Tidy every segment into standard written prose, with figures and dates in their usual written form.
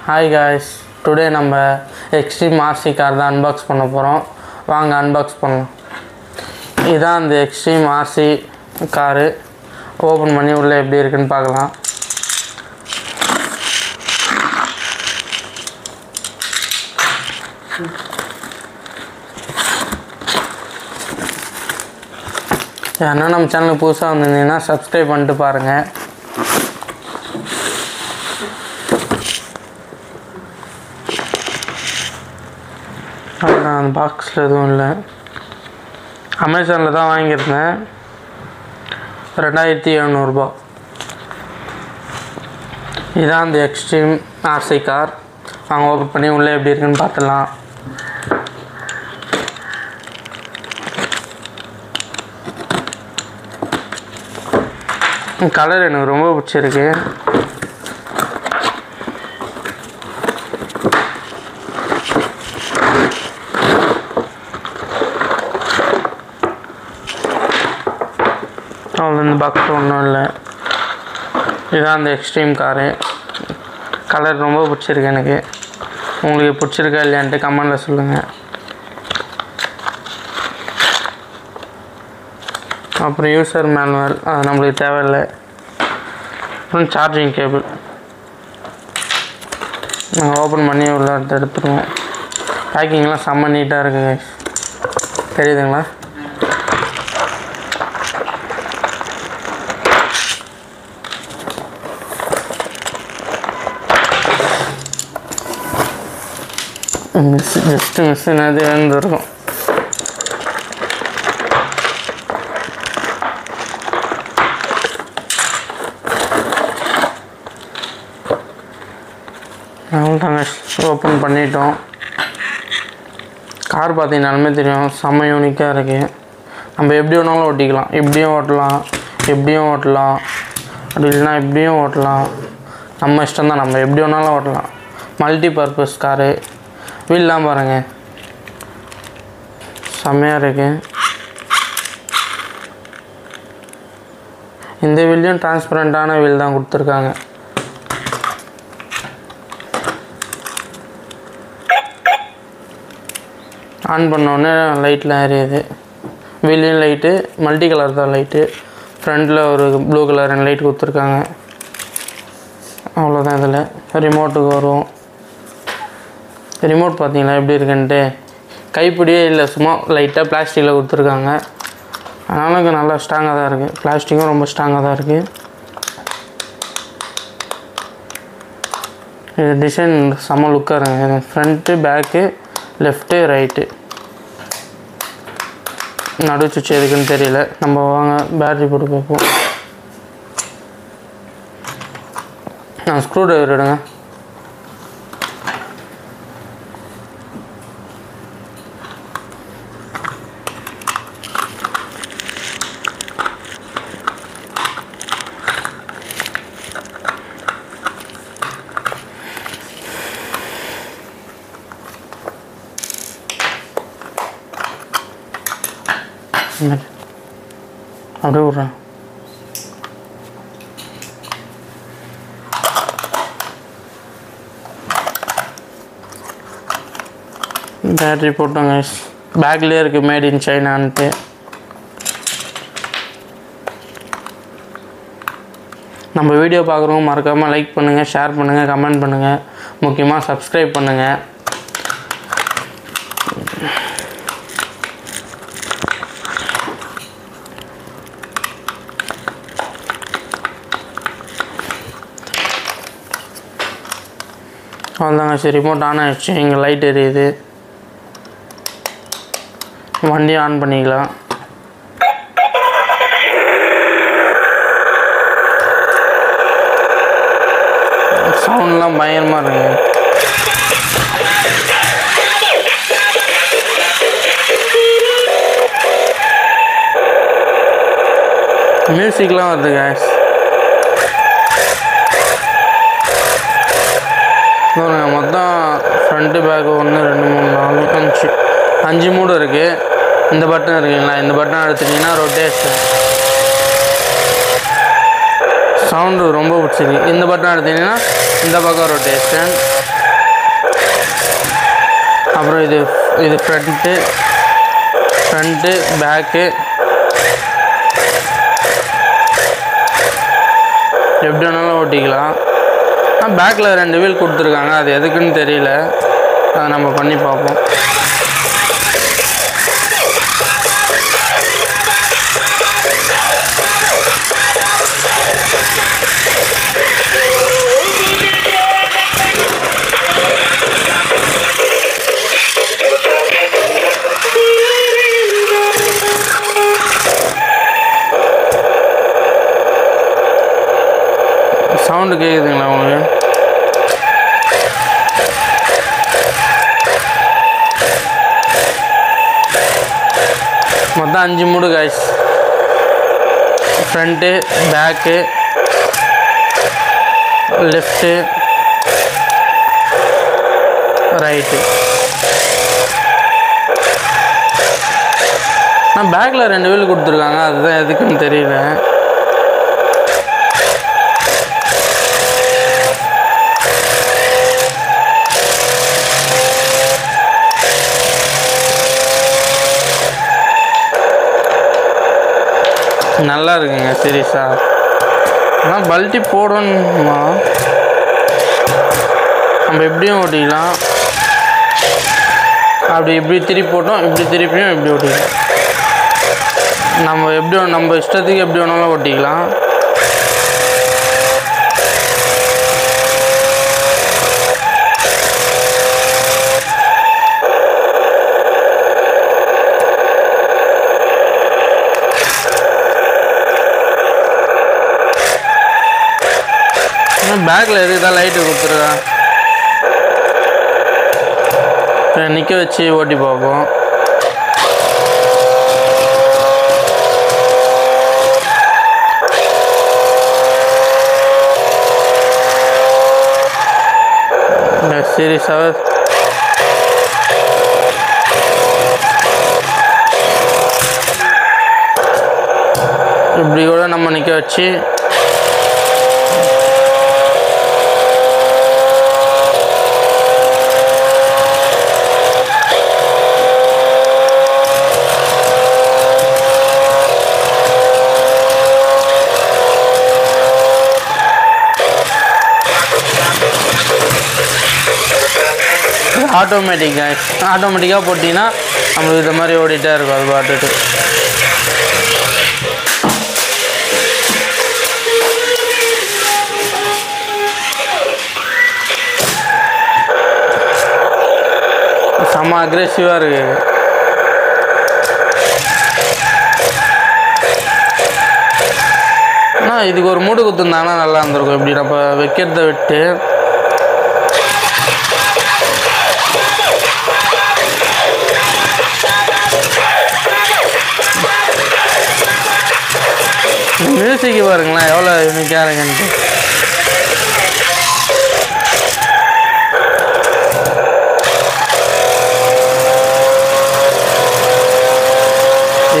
Hi guys, today நம்ம extreme RC car தான் unbox பண்ண போகிறோம். வாங்க அன்பாக்ஸ் பண்ணலாம். இதுதான் அந்த எக்ஸ்ட்ரீம் RC காரு. ஓப்பன் பண்ணி உள்ளே எப்படி இருக்குன்னு பார்க்கலாம். ஏன்னா நம்ம சேனலுக்கு புதுசாக வந்திருந்தீங்கன்னா சப்ஸ்கிரைப் பண்ணிட்டு பாருங்கள். அந்த பாக்ஸில் எதுவும் இல்லை. அமேசானில் தான் வாங்கியிருந்தேன். 2700 இதுதான் அந்த எக்ஸ்ட்ரீம் RC கார். வாங்க ஓப்பன் பண்ணி உள்ளே எப்படி இருக்குன்னு பார்த்துடலாம். கலர் எனக்கு ரொம்ப பிடிச்சிருக்கு. அவ்வளோ இந்த பாக்ஸில் ஒன்றும் இல்லை. இதுதான் அந்த எக்ஸ்ட்ரீம் காரு. கலர் ரொம்ப பிடிச்சிருக்கு எனக்கு. உங்களுக்கு பிடிச்சிருக்கா இல்லையான்ட்டு கமெண்டில் சொல்லுங்கள். அப்புறம் யூசர் மேனுவல், அது நம்மளுக்கு தேவையில்லை. அப்புறம் சார்ஜிங் கேபிள் நாங்கள் ஓப்பன் பண்ணி உள்ள எடுத்துருவோம். பேக்கிங்லாம் செம்ம நீட்டாக இருக்குங்க. தெரியுதுங்களா? மிஷின் அது வந்துருக்கும். அவ்வளோதாங்க, ஓப்பன் பண்ணிட்டோம். கார் பார்த்தீங்கன்னாலுமே தெரியும், செம்ம யூனிக்காக இருக்குது. நம்ம எப்படி வேணாலும் ஓட்டிக்கலாம். இப்படியும் ஓட்டலாம், எப்படியும் ஓட்டலாம், அப்படி இல்லைனா இப்படியும் ஓட்டலாம். நம்ம இஷ்டம் தான், நம்ம எப்படி வேணாலும் ஓட்டலாம். Multi purpose car. வீல்லாம் பாருங்கள், செம்மையாக இருக்குது. இந்த வீல்லையும் டிரான்ஸ்பரண்ட்டான வீல் தான் கொடுத்துருக்காங்க. ஆன் பண்ணோடனே லைட்லாம் எரியுது. வீல்லையும் லைட்டு, மல்டி கலர் தான் லைட்டு. ஃப்ரண்டில் ஒரு ப்ளூ கலர் லைட் கொடுத்துருக்காங்க. அவ்வளோதான். இதில் ரிமோட்டுக்கு வரும். ரிமோட் பார்த்தீங்களா எப்படி இருக்குன்ட்டு? கைப்பிடியே இல்லை, சும்மா லைட்டாக பிளாஸ்டிக்கில் கொடுத்துருக்காங்க. அதனால நல்லா ஸ்ட்ராங்காக தான் இருக்குது. பிளாஸ்டிக்கும் ரொம்ப ஸ்ட்ராங்காக தான் இருக்குது. இது டிசைன் செம்ம லுக்காக இருக்குங்க. Front, back, left, right. நடு சுவிட்ச் எதுக்குன்னு தெரியல. நம்ம வாங்க பேட்ரி போட்டு பார்ப்போம். நான் ஸ்க்ரூ ட்ரைவர் எடுங்க. அப்படியே விட்றேன். பேட்ரி போட்டோங்க. பேக்லேயே இருக்குது மேட் இன் சைனான்ட்டு. நம்ம வீடியோ பார்க்குறவங்க மறக்காமல் லைக் பண்ணுங்கள், ஷேர் பண்ணுங்கள், கமெண்ட் பண்ணுங்கள். முக்கியமாக சப்ஸ்கிரைப் பண்ணுங்கள். அவ்வளோதாங்க. சரி, ரிமோட் ஆன் ஆகிடுச்சு. இங்கே லைட் எரியுது. வண்டியை ஆன் பண்ணிக்கலாம். சவுண்ட்லாம் பயங்கரமாக இருக்குங்க. மியூசிக்லாம் வருது கேஸ். மொத்தம் ஃப்ரண்ட்டு பேக்கு 1 2 3 4 5 மூடு இருக்குது. இந்த பட்டன் இருக்குங்களா, இந்த பட்டன் எடுத்துட்டிங்கன்னா ரொட்டேஷன். சவுண்டு ரொம்ப பிடிச்சிருக்கு. இந்த பட்டன் எடுத்திங்கன்னா இந்த பக்கம் ரொட்டேஷன், அப்புறம் இது ஃப்ரண்ட்டு பேக்கு எப்படி வேணாலும் ஓட்டிக்கலாம். பேக்கில் 2 வீல் கொடுத்துருக்காங்க, அது எதுக்குன்னு தெரியல, அதை நம்ம பண்ணி பார்ப்போம். சவுண்டு கேட்குதுங்களா உங்களுக்கு? மொத்தம் 5 mode guys. Front, back, left, right. ஆனால் பேக்கில் 2 வீல் கொடுத்துருக்காங்க, அதுதான் எதுக்குன்னு தெரியல. நல்லா இருக்குங்க சீரியஸாக. ஆனால் பல்ட்டி போடணுமா? நம்ம எப்படியும் ஓட்டிக்கலாம். இப்படி திருப்பி போட்டோம், இப்படி திருப்பியும் இப்படி ஓட்டிக்கலாம். நம்ம இஷ்டத்துக்கு எப்படி வேணாலும் ஓட்டிக்கலாம். பேக்கில் எதுக்குதான் லைட்டு கொடுத்துருக்கேன். நிற்க வச்சு ஓட்டி பார்ப்போம். சீரியஸாகவே இப்படி கூட நம்ம நிற்க வச்சு ஆட்டோமேட்டிக்காக போட்டிங்கன்னா நம்மளுக்கு இந்த மாதிரி ஓடிட்டே இருக்கும். அது பாட்டுட்டு செம்ம அக்ரெசிவாக இருக்குது. ஆனால் இதுக்கு ஒரு மூடு குத்துருந்தாங்கன்னா நல்லா இருந்திருக்கும். இப்படி நம்ம வைக்கிறத விட்டு மியூசிக்கு பாருங்களேன் எவ்வளோ யூனிக்காக இருக்குன்ட்டு.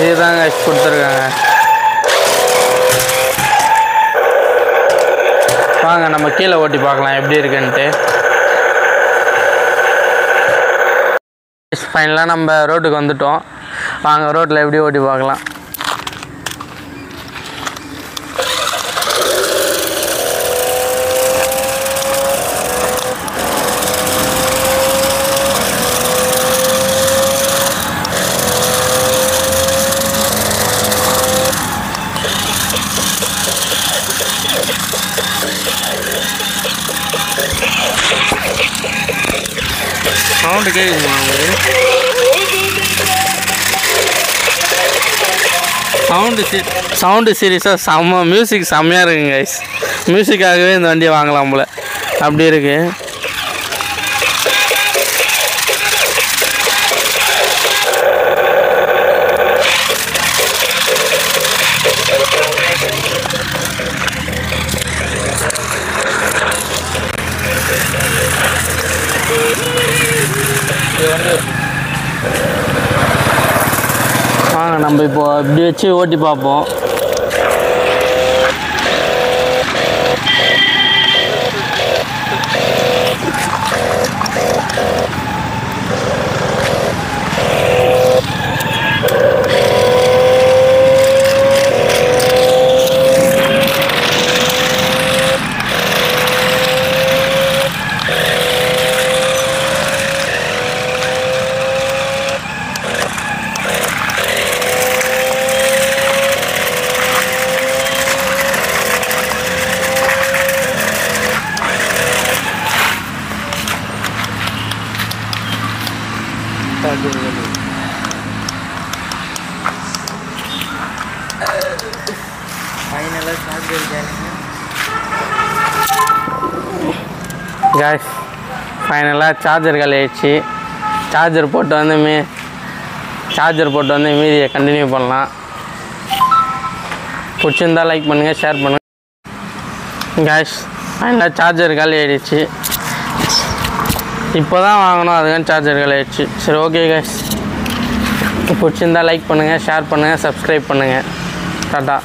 இதுதாங்க கொடுத்துருக்காங்க. வாங்க நம்ம கீழே ஓட்டி பார்க்கலாம் எப்படி இருக்குன்ட்டு. ஃபைனலாக நம்ம ரோட்டுக்கு வந்துட்டோம். வாங்க ரோட்டில் எப்படி ஓட்டி பார்க்கலாம். சவுண்டு கேட்குதுமா உங்களுக்கு? சவுண்டு சீரியஸாக செம்ம மியூசிக் செம்மையாக இருக்குங்க கைஸ். மியூசிக்காகவே இந்த வண்டியை வாங்கலாம் போல் அப்படி இருக்குது. வாங்க நம்ம இப்போ இப்படி வச்சு ஓட்டி பார்ப்போம். சார்ஜர்கள் ஃபைனலாக சார்ஜர் கேளுங்க காய்ஸ். ஃபைனலாக சார்ஜர் காலி ஆயிடுச்சு. சார்ஜர் போட்டு வந்து மீதியை கண்டினியூ பண்ணலாம். பிடிச்சிருந்தால் லைக் பண்ணுங்கள், ஷேர் பண்ணுங்கள். காய்ஸ் ஃபைனலாக சார்ஜர் காலி ஆகிடுச்சு. இப்போ தான் வாங்கணும், அதுக்கான சார்ஜர் காலி ஆகிடுச்சு. சரி ஓகே காய்ஸ், பிடிச்சிருந்தால் லைக் பண்ணுங்கள், ஷேர் பண்ணுங்கள், சப்ஸ்கிரைப் பண்ணுங்கள். டாட்டா.